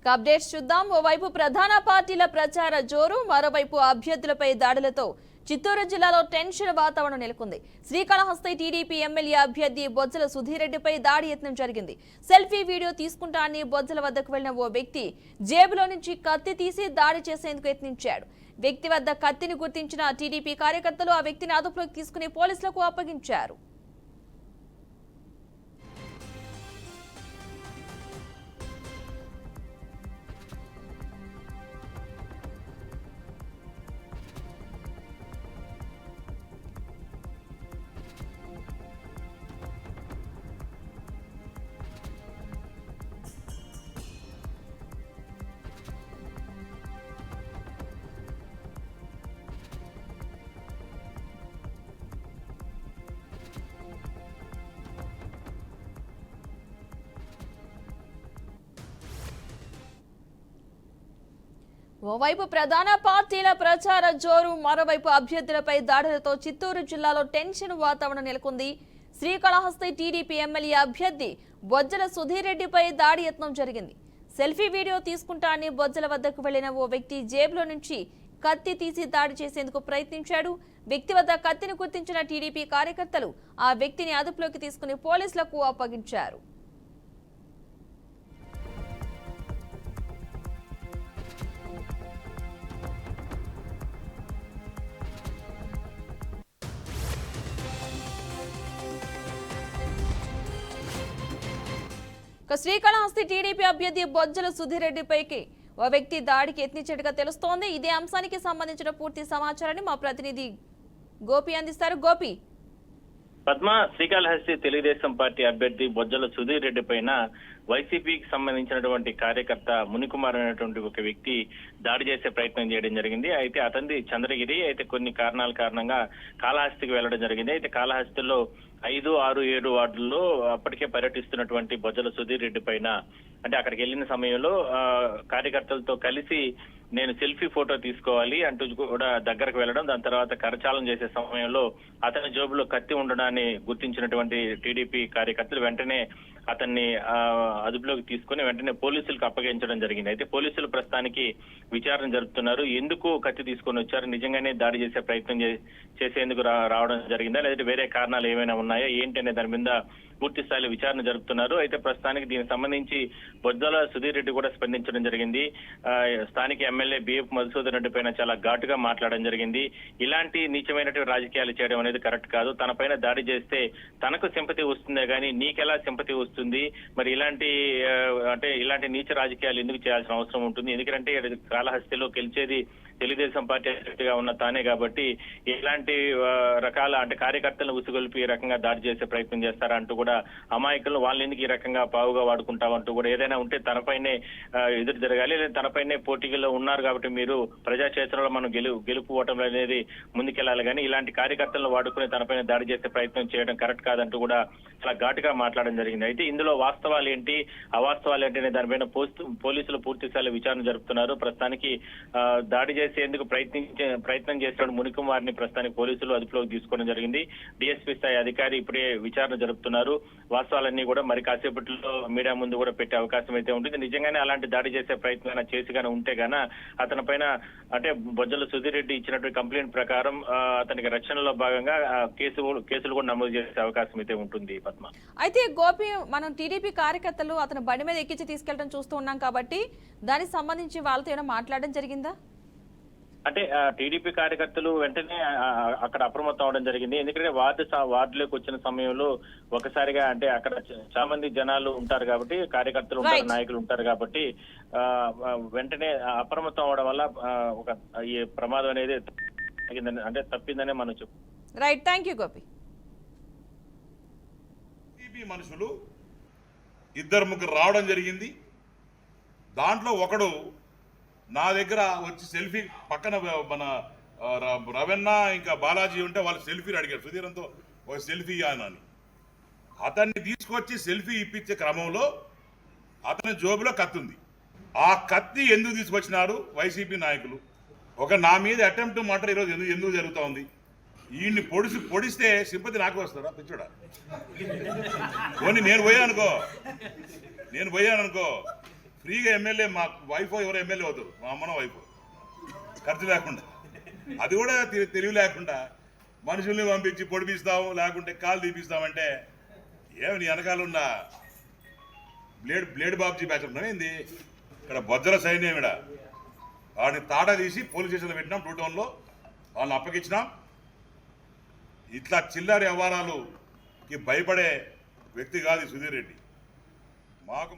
Updates చూద్దాం. ఓవైపు ప్రధాన పార్టీల ప్రచార జోరు, మరోవైపు అభ్యర్థులపై దాడులతో చిత్తూరు జిల్లాలో టెన్షన్ వాతావరణం నెలకొంది. శ్రీకాళహస్తి టీడీపీ ఎమ్మెల్యే అభ్యర్థి బొజ్జల సుధీర్ రెడ్డిపై దాడి యత్నం జరిగింది. సెల్ఫీ వీడియో తీసుకుంటా అని బొజ్జల వద్దకు వెళ్లిన ఓ వ్యక్తి జేబులో నుంచి కత్తి తీసి దాడి చేసేందుకు యత్నించాడు. వ్యక్తి వద్ద కత్తిని గుర్తించిన టీడీపీ కార్యకర్తలు ఆ వ్యక్తిని అదుపులోకి తీసుకుని పోలీసులకు అప్పగించారు. ఓవైపు ప్రధాన పార్టీల ప్రచార జోరు, మరోవైపు అభ్యర్థులపై దాడులతో చిత్తూరు జిల్లాలో టెన్షన్ వాతావరణం నెలకొంది. శ్రీకాళహస్తి టీడీపీ ఎమ్మెల్యే అభ్యర్థి బొజ్జల సుధీర్ రెడ్డిపై దాడి యత్నం జరిగింది. సెల్ఫీ వీడియో తీసుకుంటా అని బొజ్జల వద్దకు వెళ్లిన ఓ వ్యక్తి జేబులో నుంచి కత్తి తీసి దాడి చేసేందుకు ప్రయత్నించాడు. వ్యక్తి వద్ద కత్తిని గుర్తించిన టీడీపీ కార్యకర్తలు ఆ వ్యక్తిని అదుపులోకి తీసుకుని పోలీసులకు అప్పగించారు. శ్రీకాళహస్తి టీడీపీ అభ్యర్థి బొజ్జల సుధీర్ రెడ్డిపైకి ఓ వ్యక్తి దాడికి యత్నించినట్టుగా తెలుస్తోంది. ఇదే అంశానికి సంబంధించిన పూర్తి సమాచారాన్ని మా ప్రతినిధి గోపి అందిస్తారు. గోపి, పద్మ, శ్రీకాళహస్తి తెలుగుదేశం పార్టీ అభ్యర్థి బొజ్జల సుధీర్ రెడ్డి పైన వైసీపీకి సంబంధించినటువంటి కార్యకర్త మునికుమార్ అనేటువంటి ఒక వ్యక్తి దాడి చేసే ప్రయత్నం చేయడం జరిగింది. అయితే అతనిది చంద్రగిరి. అయితే కొన్ని కారణాల కారణంగా కాళహస్తికి వెళ్లడం జరిగింది. అయితే కాళహస్తిలో 5, 6, 7 వార్డుల్లో అప్పటికే పర్యటిస్తున్నటువంటి బొజ్జల సుధీర్ రెడ్డి పైన, అంటే అక్కడికి వెళ్ళిన సమయంలో కార్యకర్తలతో కలిసి నేను సెల్ఫీ ఫోటో తీసుకోవాలి అంటూ కూడా దగ్గరకు వెళ్ళడం, దాని తర్వాత కరచాలనం చేసే సమయంలో అతని జోబులో కత్తి ఉండడాన్ని గుర్తించినటువంటి టీడీపీ కార్యకర్తలు వెంటనే అతన్ని అదుపులోకి తీసుకుని వెంటనే పోలీసులకు అప్పగించడం జరిగింది. అయితే పోలీసులు ప్రస్తుతానికి విచారణ జరుపుతున్నారు. ఎందుకు కత్తి తీసుకొని వచ్చారు, నిజంగానే దాడి చేసే ప్రయత్నం చేసేందుకు రావడం జరిగిందా, లేదంటే వేరే కారణాలు ఏమైనా ఉన్నాయా ఏంటి అనే దాని మీద పూర్తి స్థాయిలో విచారణ జరుపుతున్నారు. అయితే ప్రస్తుతానికి దీనికి సంబంధించి బొజ్జల సుధీర్ రెడ్డి కూడా స్పందించడం జరిగింది. స్థానిక ఎమ్మెల్యే బిఎఫ్ మధుసూదన్ రెడ్డి పైన చాలా ఘాటుగా మాట్లాడడం జరిగింది. ఇలాంటి నీచమైనటువంటి రాజకీయాలు చేయడం అనేది కరెక్ట్ కాదు. తన పైన దాడి చేస్తే తనకు సింపతి వస్తుందే కానీ నీకెలా సింపతి వస్తుంది, మరి ఇలాంటి నీచ రాజకీయాలు ఎందుకు చేయాల్సిన అవసరం ఉంటుంది? ఎందుకంటే కాళహస్తిలో గెలిచేది తెలుగుదేశం పార్టీ అధ్యక్షుడిగా ఉన్న తానే కాబట్టి ఇలాంటి రకాల కార్యకర్తలను ఉసుగొల్పి ఈ రకంగా దాడి చేసే ప్రయత్నం చేస్తారా అంటూ కూడా అమాయకులు వాళ్ళు ఎందుకు ఈ రకంగా పావుగా వాడుకుంటామంటూ కూడా ఏదైనా ఉంటే తనపైనే ఎదురు జరగాలి, లేదా తనపైనే పోటీలో ఉన్నారు కాబట్టి మీరు ప్రజాక్షేత్రంలో మనం గెలుపు ఓటమి అనేది ముందుకెళ్లాలి, కానీ ఇలాంటి కార్యకర్తలను వాడుకుని తనపైన దాడి చేసే ప్రయత్నం చేయడం కరెక్ట్ కాదంటూ కూడా చాలా ఘాటుగా మాట్లాడడం జరిగింది. అయితే ఇందులో వాస్తవాలు ఏంటి, అవాస్తవాలు ఏంటి అనే దానిపైన పోలీసులు పూర్తి స్థాయిలో విచారణ జరుపుతున్నారు. ప్రస్తుతానికి దాడి చేసేందుకు ప్రయత్నం చేసిన మునికుమార్ ని ప్రస్తుతానికి పోలీసులు అదుపులోకి తీసుకోవడం జరిగింది. డిఎస్పీ స్థాయి అధికారి ఇప్పుడే విచారణ జరుపుతున్నారు. వాస్తవాలన్నీ కూడా మరి కాసేపట్లో మీడియా ముందు కూడా పెట్టే అవకాశం అయితే ఉంటుంది. నిజంగానే అలాంటి దాడి చేసే ప్రయత్నం చేసి గానీ ఉంటే గాన అతని పైన బొజ్జల సుధీర్ రెడ్డి ఇచ్చినటువంటి కంప్లైంట్ ప్రకారం అతనికి రక్షణలో భాగంగా కేసులు కూడా నమోదు చేసే అవకాశం అయితే ఉంటుంది. పద్మ, అయితే గోపి, మనం టీడీపీ కార్యకర్తలు అతను బండి మీద ఎక్కించి తీసుకెళ్లడం చూస్తూ ఉన్నాం కాబట్టి దానికి సంబంధించి వాళ్ళతో ఏమైనా మాట్లాడడం జరిగిందా? అంటే టీడీపీ కార్యకర్తలు వెంటనే అక్కడ అప్రమత్తం అవడం జరిగింది. ఎందుకంటే వార్డులోకి వచ్చిన సమయంలో ఒకసారిగా అక్కడ చాలా మంది జనాలు ఉంటారు కాబట్టి, కార్యకర్తలు ఉంటారు, నాయకులు ఉంటారు కాబట్టి వెంటనే అప్రమత్తం అవడం వల్ల ఈ ప్రమాదం అనేది తప్పిందనే మనం చెప్పు. Right, thank you Gopi. TDP మనుషులు 2-3 రావడం జరిగింది. దాంట్లో ఒకడు నా దగ్గర వచ్చి సెల్ఫీ, పక్కన మన రవణ ఇంకా బాలాజీ ఉంటే వాళ్ళు సెల్ఫీలు అడిగారు, సుధీరంతో ఒక సెల్ఫీ అని. అతన్ని తీసుకొచ్చి సెల్ఫీ ఇప్పించే క్రమంలో అతని జోబులో కత్తి ఉంది. ఆ కత్తి ఎందుకు తీసుకొచ్చినారు వైసీపీ నాయకులు? నా మీద అటెంప్ట్ మర్డర్ ఈరోజు ఎందుకు జరుగుతూ ఉంది? ఈయన్ని పొడిస్తే సింపతి నాకు వస్తాడా పిచ్చోడా? పోనీ నేను పోయానుకో ఫ్రీగా ఎమ్మెల్యే మా వైఫ్ ఎవరు ఎమ్మెల్యే అవుతారు, మా అమ్మన వైఫ్, ఖర్చు లేకుండా. అది కూడా తెలివి లేకుండా మనుషుల్ని పంపించి పొడిపిస్తాము, లేకుంటే కాలు తీపిస్తామంటే ఏమి నీ వెనకాల ఉన్న బ్లేడ్ బాబ్జీ బ్యాచ్ ఏంది? ఇక్కడ బొజ్జల సైన్యం ఇక్కడ వాడిని తాట తీసి పోలీస్ స్టేషన్లో పెట్టినాం, 2 టౌన్లో వాళ్ళని అప్పగించినాం. ఇట్లా చిల్లర వ్యవహారాలుకి భయపడే వ్యక్తి కాదు సుధీర్ రెడ్డి. మాకు